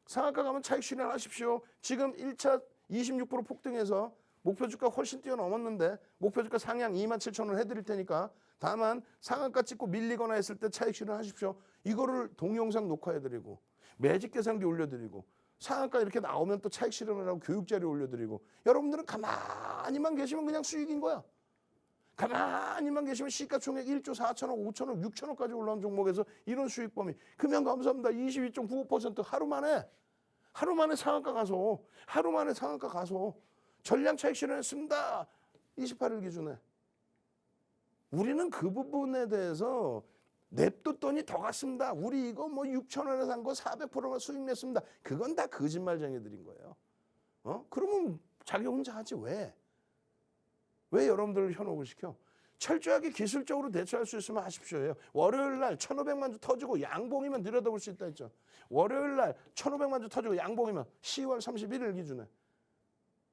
Speaker 1: 상한가 가면 차익 실현하십시오. 지금 1차 26% 폭등해서 목표 주가 훨씬 뛰어넘었는데 목표 주가 상향 27,000원 해드릴 테니까 다만 상한가 찍고 밀리거나 했을 때 차익 실현하십시오. 이거를 동영상 녹화해드리고 매직 계산기 올려드리고 상한가 이렇게 나오면 또 차익 실현을 하고 교육자료 올려드리고 여러분들은 가만히만 계시면 그냥 수익인 거야. 가만히만 계시면 시가총액 1조 4천억, 5천억, 6천억까지 올라온 종목에서 이런 수익 범위. 금연 감사합니다. 22.95% 하루 만에 상한가 가서 전량 차익 실현했습니다. 28일 기준에. 우리는 그 부분에 대해서 냅뒀더니 더 갔습니다. 우리 이거 뭐 6,000원에 산 거 400%가 수익 냈습니다. 그건 다 거짓말쟁이들인 거예요. 그러면 자기 혼자 하지 왜? 왜 여러분들을 현혹을 시켜? 철저하게 기술적으로 대처할 수 있으면 하십시오. 월요일 날 1,500만 주 터지고 양봉이면 들여다볼 수 있다 했죠. 월요일 날 1,500만 주 터지고 양봉이면 10월 31일 기준에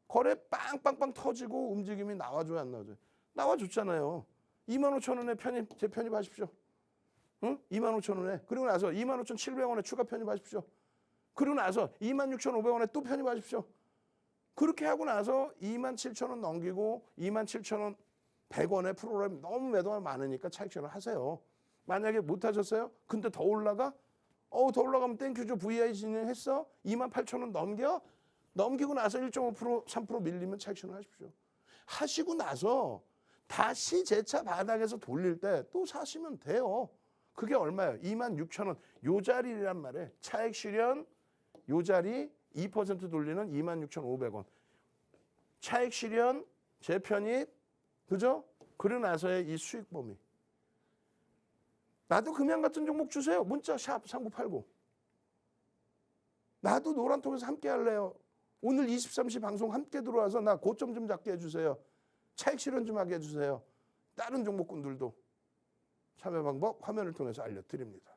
Speaker 1: 거래 빵빵빵 터지고 움직임이 나와줘야 안 나와줘요? 나와줬잖아요. 25,000원에 재편입하십시오. 응? 25,000원에. 그리고 나서 25,700원에 추가 편입하십시오. 그리고 나서 26,500원에 또 편입하십시오. 그렇게 하고 나서 27,000원 넘기고 27,100원에 프로그램 너무 매도가 많으니까 차익실현 하세요. 만약에 못 하셨어요? 근데 더 올라가? 더 올라가면 땡큐죠. VI 진행했어? 28,000원 넘기고 나서 1.5% 3% 밀리면 차익실현 하십시오. 하시고 나서 다시 재차 바닥에서 돌릴 때 또 사시면 돼요. 그게 얼마예요? 26,000원. 요 자리란 말이에요. 차익실현 요 자리 2% 돌리는 26,500원. 차익실현 재편입 그죠? 그러고 나서의 이 수익 범위. 나도 금양 같은 종목 주세요. 문자 샵 3989. 나도 노란통에서 함께 할래요. 오늘 23시 방송 함께 들어와서 나 고점 좀 잡게 해주세요. 차익 실현 좀 하게 해주세요. 다른 종목군들도 참여 방법 화면을 통해서 알려드립니다.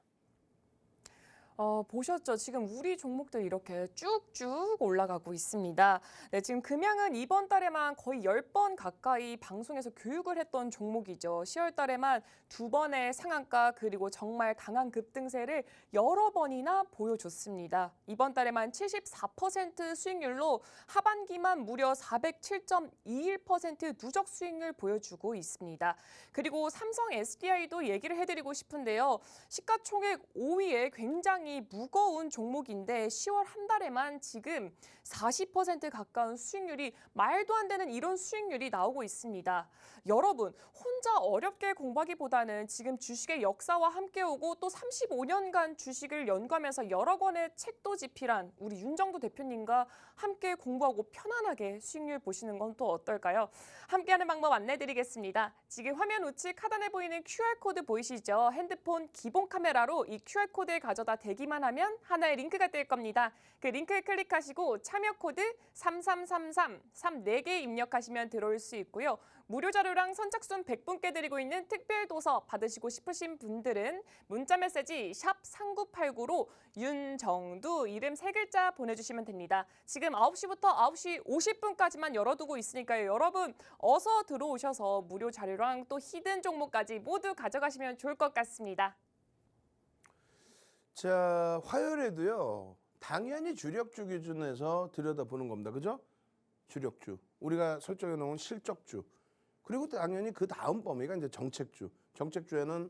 Speaker 2: 보셨죠? 지금 우리 종목들 이렇게 쭉쭉 올라가고 있습니다. 네, 지금 금양은 이번 달에만 거의 10번 가까이 방송에서 교육을 했던 종목이죠. 10월 달에만 2번의 상한가 그리고 정말 강한 급등세를 여러 번이나 보여줬습니다. 이번 달에만 74% 수익률로 하반기만 무려 407.21% 누적 수익률 보여주고 있습니다. 그리고 삼성 SDI도 얘기를 해드리고 싶은데요. 시가총액 5위에 굉장히 무거운 종목인데 10월 한 달에만 지금 40% 가까운 수익률이 말도 안 되는 이런 수익률이 나오고 있습니다. 여러분 혼자 어렵게 공부하기보다는 지금 주식의 역사와 함께 오고 또 35년간 주식을 연구하면서 여러 권의 책도 집필한 우리 윤정도 대표님과 함께 공부하고 편안하게 수익률 보시는 건 또 어떨까요? 함께하는 방법 안내드리겠습니다. 지금 화면 우측 하단에 보이는 QR코드 보이시죠? 핸드폰 기본 카메라로 이 QR코드를 가져다 대기만 하면 하나의 링크가 뜰 겁니다. 그 링크를 클릭하시고 참여 코드 3333 34개 입력하시면 들어올 수 있고요. 무료 자료랑 선착순 100분께 드리고 있는 특별 도서 받으시고 싶으신 분들은 문자 메시지 샵 3989로 윤정두 이름 3글자 보내주시면 됩니다. 지금 9시부터 9시 50분까지만 열어두고 있으니까요. 여러분 어서 들어오셔서 무료 자료랑 또 히든 종목까지 모두 가져가시면 좋을 것 같습니다.
Speaker 1: 자, 화요일에도요. 당연히 주력주 기준에서 들여다보는 겁니다. 그죠? 주력주. 우리가 설정해 놓은 실적주. 그리고 당연히 그 다음 범위가 이제 정책주. 정책주에는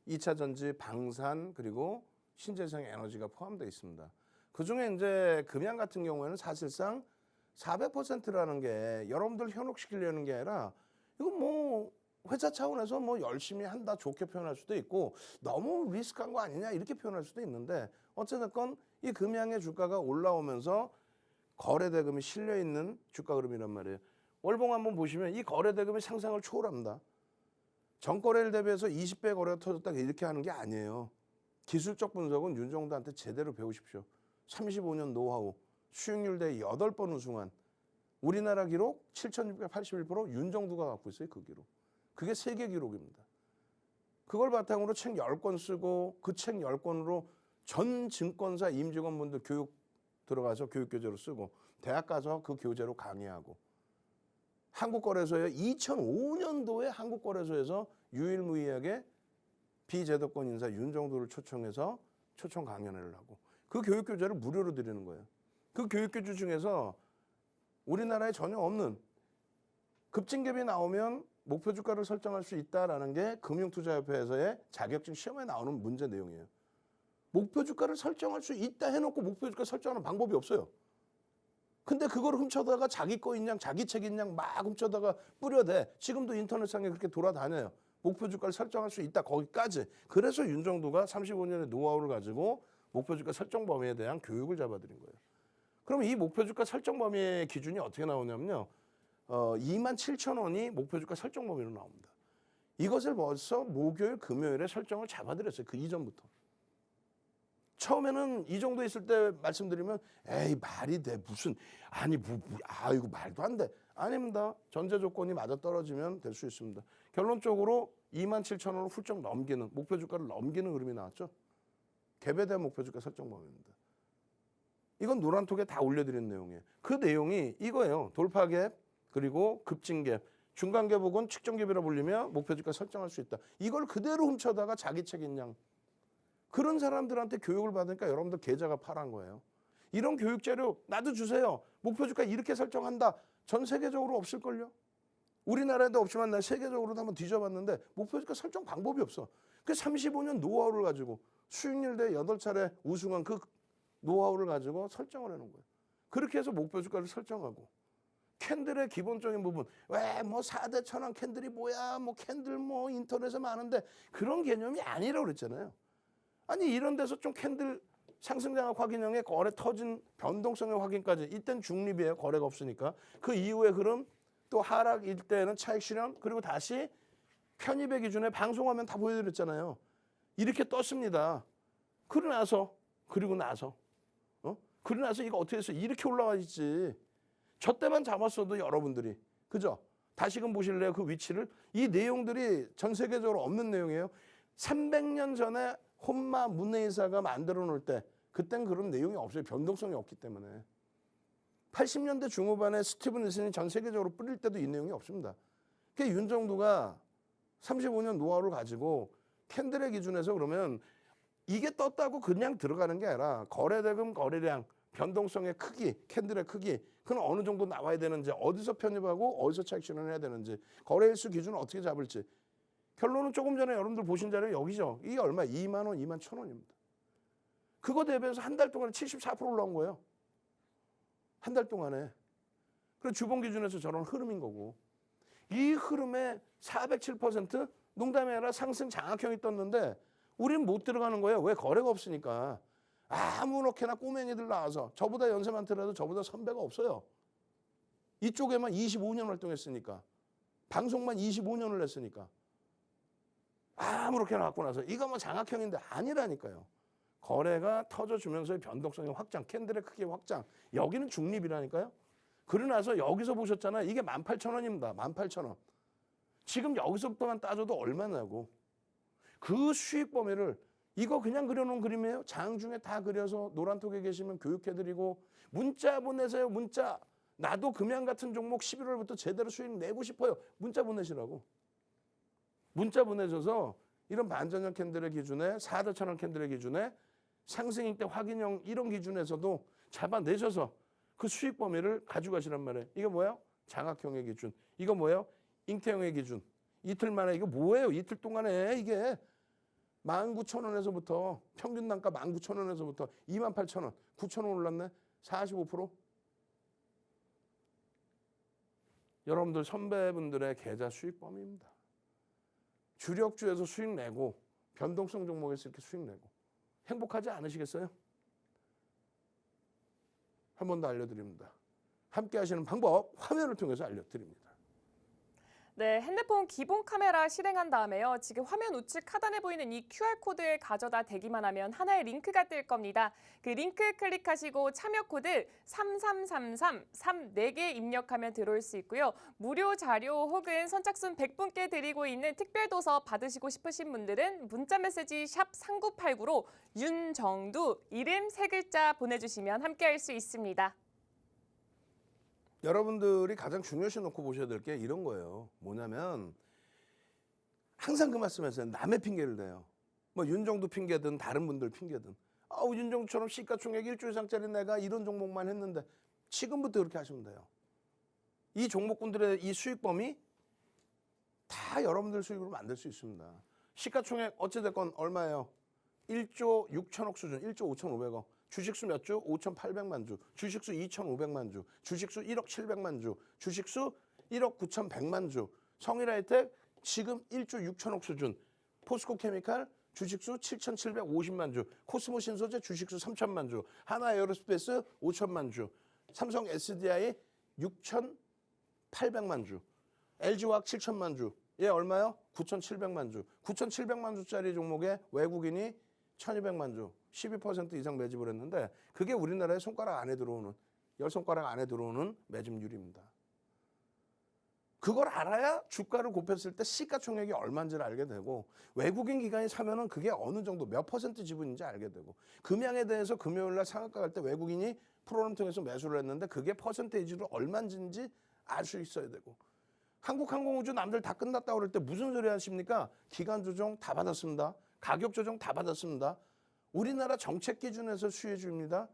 Speaker 1: 2차 전지, 방산, 그리고 신재생 에너지가 포함되어 있습니다. 그중에 이제 금양 같은 경우에는 사실상 400%라는 게 여러분들 현혹시키려는 게 아니라 이건 뭐 회사 차원에서 뭐 열심히 한다 좋게 표현할 수도 있고 너무 리스크한 거 아니냐 이렇게 표현할 수도 있는데 어쨌든 이 금양의 주가가 올라오면서 거래대금이 실려 있는 주가 흐름이란 말이에요. 월봉 한번 보시면 이 거래대금이 상상을 초월합니다. 전거래일 대비해서 20배 거래가 터졌다 이렇게 하는 게 아니에요. 기술적 분석은 윤정도한테 제대로 배우십시오. 35년 노하우, 수익률 대 8번 우승한 우리나라 기록 7,681% 윤정도가 갖고 있어요. 그 기록. 그게 세계 기록입니다. 그걸 바탕으로 책 10권 쓰고 그 책 10권으로 전 증권사 임직원분들 교육 들어가서 교육교재로 쓰고 대학 가서 그 교재로 강의하고 한국거래소에 2005년도에 한국거래소에서 유일무이하게 비제도권 인사 윤정도를 초청해서 초청 강연회를 하고 그 교육교재를 무료로 드리는 거예요. 그 교육교재 중에서 우리나라에 전혀 없는 급증갭이 나오면 목표 주가를 설정할 수 있다라는 게 금융투자협회에서의 자격증 시험에 나오는 문제 내용이에요. 목표 주가를 설정할 수 있다 해놓고 목표 주가 설정하는 방법이 없어요. 근데 그걸 훔쳐다가 자기 거인 양 자기 책인 양 막 훔쳐다가 뿌려대. 지금도 인터넷상에 그렇게 돌아다녀요. 목표 주가를 설정할 수 있다 거기까지. 그래서 윤정도가 35년의 노하우를 가지고 목표 주가 설정 범위에 대한 교육을 잡아드린 거예요. 그럼 이 목표 주가 설정 범위의 기준이 어떻게 나오냐면요. 27,000원이 목표 주가 설정 범위로 나옵니다. 이것을 벌써 목요일, 금요일에 설정을 잡아드렸어요. 그 이전부터. 처음에는 이 정도 있을 때 말씀드리면 에이 말이 돼 무슨 아니 이거 말도 안 돼. 아닙니다. 전제 조건이 맞아 떨어지면 될 수 있습니다. 결론적으로 27,000원을 훌쩍 넘기는 목표 주가를 넘기는 흐름이 나왔죠. 개별된 목표 주가 설정 범위입니다. 이건 노란톡에 다 올려드린 내용이에요. 그 내용이 이거예요. 돌파갭 그리고 급진갭 중간갭 혹은 측정갭이라 불리며 목표 주가 설정할 수 있다. 이걸 그대로 훔쳐다가 자기 책임 양 그런 사람들한테 교육을 받으니까 여러분들 계좌가 파란 거예요. 이런 교육 자료 나도 주세요. 목표 주가 이렇게 설정한다. 전 세계적으로 없을걸요. 우리나라에도 없지만 나 세계적으로도 한번 뒤져봤는데 목표 주가 설정 방법이 없어. 그 35년 노하우를 가지고 수익률 대 8차례 우승한 그 노하우를 가지고 설정을 해놓은 거예요. 그렇게 해서 목표 주가를 설정하고 캔들의 기본적인 부분 왜 뭐 4대 천왕 캔들이 뭐야 뭐 캔들 뭐 인터넷에 많은데 그런 개념이 아니라고 그랬잖아요. 아니 이런 데서 좀 캔들 상승장악 확인형의 거래 터진 변동성의 확인까지 이땐 중립이에요. 거래가 없으니까. 그 이후의 흐름 또 하락일 때는 차익 실현 그리고 다시 편입의 기준에 방송화면 다 보여드렸잖아요. 이렇게 떴습니다. 그러고 나서 이거 어떻게 해서 이렇게 올라와 있지. 저 때만 잡았어도 여러분들이 그죠? 다시금 보실래요? 그 위치를. 이 내용들이 전 세계적으로 없는 내용이에요. 300년 전에 혼마 문내이사가 만들어 놓을 때 그땐 그런 내용이 없어요. 변동성이 없기 때문에. 80년대 중후반에 스티븐 윌슨이 전 세계적으로 뿌릴 때도 이 내용이 없습니다. 그 윤정두가 35년 노하우를 가지고 캔들의 기준에서 그러면 이게 떴다고 그냥 들어가는 게 아니라 거래대금 거래량 변동성의 크기, 캔들의 크기 그건 어느 정도 나와야 되는지 어디서 편입하고 어디서 차익 실현을 해야 되는지 거래일수 기준을 어떻게 잡을지 결론은 조금 전에 여러분들 보신 자료 여기죠. 이게 얼마? 2만 원, 2만 1,000원입니다. 그거 대비해서 한 달 동안에 74% 올라온 거예요. 한 달 동안에. 그리고 주봉 기준에서 저런 흐름인 거고 이 흐름에 407% 농담이 아니라 상승 장악형이 떴는데 우리는 못 들어가는 거예요. 왜? 거래가 없으니까. 아무렇게나 꼬맹이들 나와서 저보다 연세 많더라도 저보다 선배가 없어요. 이쪽에만 25년 활동했으니까. 방송만 25년을 했으니까. 아무렇게나 갖고 나서 이거 뭐 장악형인데 아니라니까요. 거래가 터져주면서의 변동성의 확장, 캔들의 크기 확장. 여기는 중립이라니까요. 그러고 나서 여기서 보셨잖아요. 이게 18,000원입니다. 18,000원. 지금 여기서부터만 따져도 얼마냐고. 그 수익 범위를 이거 그냥 그려놓은 그림이에요. 장 중에 다 그려서 노란톡에 계시면 교육해드리고 문자 보내세요. 문자. 나도 금양 같은 종목 11월부터 제대로 수익 내고 싶어요. 문자 보내시라고. 문자 보내셔서 이런 반전형 캔들의 기준에 4대 천원 캔들의 기준에 상승일 때 확인형 이런 기준에서도 잡아내셔서 그 수익 범위를 가져가시란 말이에요. 이거 뭐예요? 장악형의 기준. 이거 뭐예요? 잉태형의 기준. 이틀 만에 이거 뭐예요? 이틀 동안에 이게 19,000원에서부터 평균 단가 19,000원에서부터 28,000원, 9,000원 올랐네. 45%. 여러분들 선배분들의 계좌 수익 범위입니다. 주력주에서 수익 내고 변동성 종목에서 이렇게 수익 내고 행복하지 않으시겠어요? 한 번 더 알려드립니다. 함께 하시는 방법 화면을 통해서 알려드립니다.
Speaker 2: 네, 핸드폰 기본 카메라 실행한 다음에요. 지금 화면 우측 하단에 보이는 이 QR코드를 가져다 대기만 하면 하나의 링크가 뜰 겁니다. 그 링크 클릭하시고 참여 코드 3333 34개 입력하면 들어올 수 있고요. 무료 자료 혹은 선착순 100분께 드리고 있는 특별도서 받으시고 싶으신 분들은 문자메시지 샵 3989로 윤정두 이름 3글자 보내주시면 함께할 수 있습니다.
Speaker 1: 여러분들이 가장 중요시 놓고 보셔야 될 게 이런 거예요. 뭐냐면 항상 그 말씀하세요. 남의 핑계를 대요. 뭐 윤정두 핑계든 다른 분들 핑계든. 윤정두처럼 시가총액 1조 이상짜리 내가 이런 종목만 했는데 지금부터 그렇게 하시면 돼요. 이 종목군들의 이 수익 범위 다 여러분들 수익으로 만들 수 있습니다. 시가총액 어찌됐건 얼마예요? 1조 6천억 수준, 1조 5,500억. 주식수 몇 주? 5,800만 주. 주식수 2,500만 주. 주식수 1억 700만 주. 주식수 1억 9,100만 주. 성일하이텍 지금 1조 6천억 수준. 포스코 케미칼 주식수 7,750만 주. 코스모 신소재 주식수 3천만 주. 하나 에어로스페이스 5천만 주. 삼성 SDI 6,800만 주. LG화학 7천만 주. 얘 얼마요? 9,700만 주. 9,700만 주짜리 종목에 외국인이 1,200만 주. 12% 이상 매집을 했는데 그게 우리나라의 손가락 안에 들어오는 10손가락 안에 들어오는 매집률입니다. 그걸 알아야 주가를 곱했을 때 시가총액이 얼마인지를 알게 되고 외국인 기관이 사면은 그게 어느 정도 몇 퍼센트 지분인지 알게 되고 금양에 대해서 금요일 날 상한가 갈 때 외국인이 프로그램 통해서 매수를 했는데 그게 퍼센테이지로 얼마인지 알 수 있어야 되고 한국항공우주 남들 다 끝났다고 그럴 때 무슨 소리 하십니까? 기간 조정 다 받았습니다. 가격 조정 다 받았습니다. 우리나라 정책 기준에서 수혜 줍니다.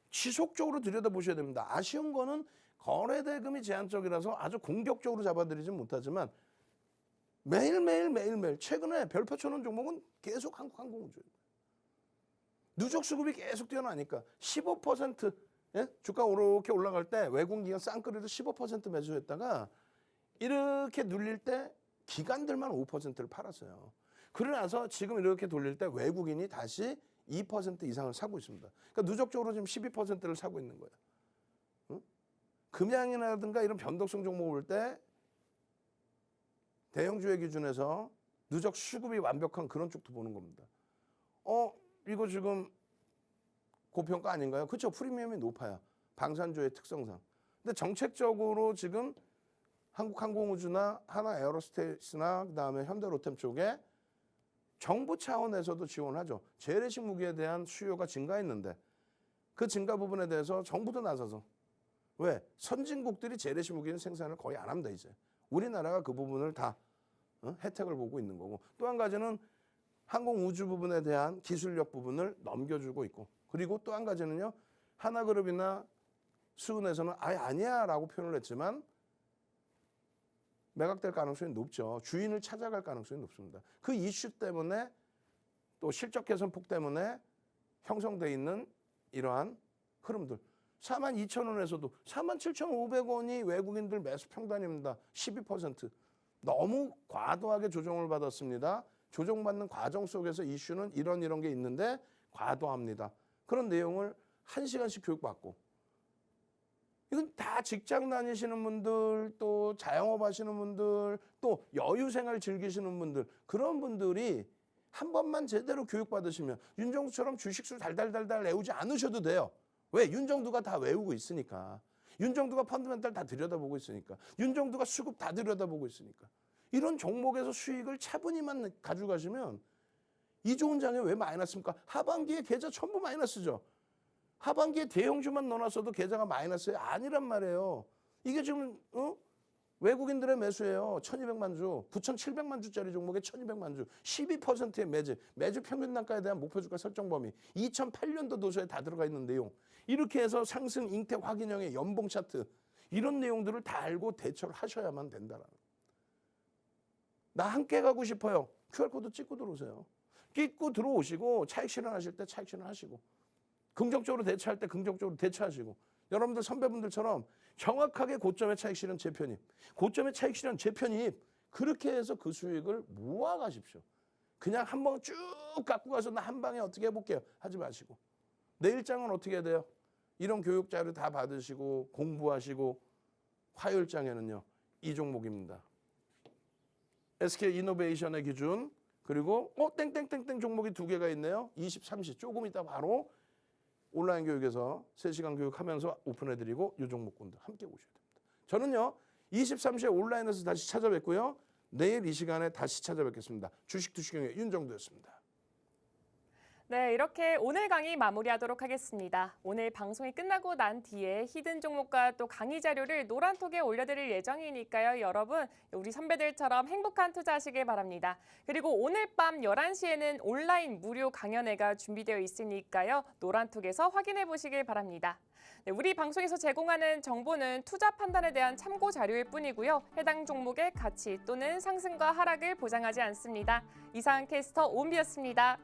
Speaker 1: 지속적으로 들여다보셔야 됩니다. 아쉬운 거는 거래 대금이 제한적이라서 아주 공격적으로 잡아들이진 못하지만 매일매일 최근에 별표 쳐놓은 종목은 계속 한국항공우주예요. 누적 수급이 계속 뛰어나니까 15% 예? 주가 이렇게 올라갈 때 외국인 기관 쌍끌이로 15% 매수했다가 이렇게 눌릴 때 기관들만 5%를 팔았어요. 그러나서 지금 이렇게 돌릴 때 외국인이 다시 2% 이상을 사고 있습니다. 그러니까 누적적으로 지금 12%를 사고 있는 거예요. 응? 금양이라든가 이런 변동성 종목을 볼 때 대형주의 기준에서 누적 수급이 완벽한 그런 쪽도 보는 겁니다. 이거 지금 고평가 아닌가요? 그렇죠. 프리미엄이 높아요. 방산주의 특성상. 근데 정책적으로 지금 한국항공우주나 하나에어로스페이스나 그다음에 현대로템 쪽에 정부 차원에서도 지원하죠. 재래식 무기에 대한 수요가 증가했는데 그 증가 부분에 대해서 정부도 나서서 왜? 선진국들이 재래식 무기는 생산을 거의 안 합니다. 이제. 우리나라가 그 부분을 다 혜택을 보고 있는 거고 또 한 가지는 항공우주 부분에 대한 기술력 부분을 넘겨주고 있고 그리고 또 한 가지는요. 하나그룹이나 수은에서는 아니야 라고 표현을 했지만 매각될 가능성이 높죠. 주인을 찾아갈 가능성이 높습니다. 그 이슈 때문에 또 실적 개선 폭 때문에 형성돼 있는 이러한 흐름들. 42,000원에서도 47,500원이 외국인들 매수 평단입니다. 12%. 너무 과도하게 조정을 받았습니다. 조정받는 과정 속에서 이슈는 이런 게 있는데 과도합니다. 그런 내용을 1시간씩 교육받고 이건 다 직장 다니시는 분들, 또 자영업 하시는 분들, 또 여유생활 즐기시는 분들 그런 분들이 한 번만 제대로 교육받으시면 윤정수처럼 주식수 달달달달 외우지 않으셔도 돼요. 왜? 윤정두가 다 외우고 있으니까. 윤정두가 펀드멘탈 다 들여다보고 있으니까. 윤정두가 수급 다 들여다보고 있으니까. 이런 종목에서 수익을 차분히만 가져가시면 이 좋은 장에 왜 마이너스입니까? 하반기에 계좌 전부 마이너스죠. 하반기에 대형주만 넣어놨어도 계좌가 마이너스예요. 아니란 말이에요. 이게 지금 외국인들의 매수예요. 1200만 주, 9700만 주짜리 종목에 1200만 주, 12%의 매주 평균 단가에 대한 목표 주가 설정 범위, 2008년도 도서에 다 들어가 있는 내용. 이렇게 해서 상승 잉태 확인형의 연봉 차트 이런 내용들을 다 알고 대처를 하셔야만 된다라는. 나 함께 가고 싶어요. QR코드 찍고 들어오세요. 찍고 들어오시고 차익 실현하실 때 차익 실현하시고 긍정적으로 대처할 때 긍정적으로 대처하시고 여러분들 선배분들처럼 정확하게 고점의 차익 실현 재편입, 고점의 차익 실현 재편입 그렇게 해서 그 수익을 모아 가십시오. 그냥 한 번 쭉 갖고 가서 나 한 방에 어떻게 해볼게요 하지 마시고 내일장은 어떻게 해야 돼요? 이런 교육 자료 다 받으시고 공부하시고 화요일장에는요 이 종목입니다. SK이노베이션의 기준 그리고 땡땡땡땡 종목이 두 개가 있네요. 20, 30 조금 이따 바로 온라인 교육에서 3시간 교육하면서 오픈해드리고 이 종목군들 함께 오셔야 됩니다. 저는요 23시에 온라인에서 다시 찾아뵙고요. 내일 이 시간에 다시 찾아뵙겠습니다. 주식 투시경의 윤정두였습니다.
Speaker 2: 네, 이렇게 오늘 강의 마무리하도록 하겠습니다. 오늘 방송이 끝나고 난 뒤에 히든 종목과 또 강의 자료를 노란톡에 올려드릴 예정이니까요. 여러분, 우리 선배들처럼 행복한 투자하시길 바랍니다. 그리고 오늘 밤 11시에는 온라인 무료 강연회가 준비되어 있으니까요. 노란톡에서 확인해 보시길 바랍니다. 네, 우리 방송에서 제공하는 정보는 투자 판단에 대한 참고 자료일 뿐이고요. 해당 종목의 가치 또는 상승과 하락을 보장하지 않습니다. 이상 캐스터 오은비였습니다.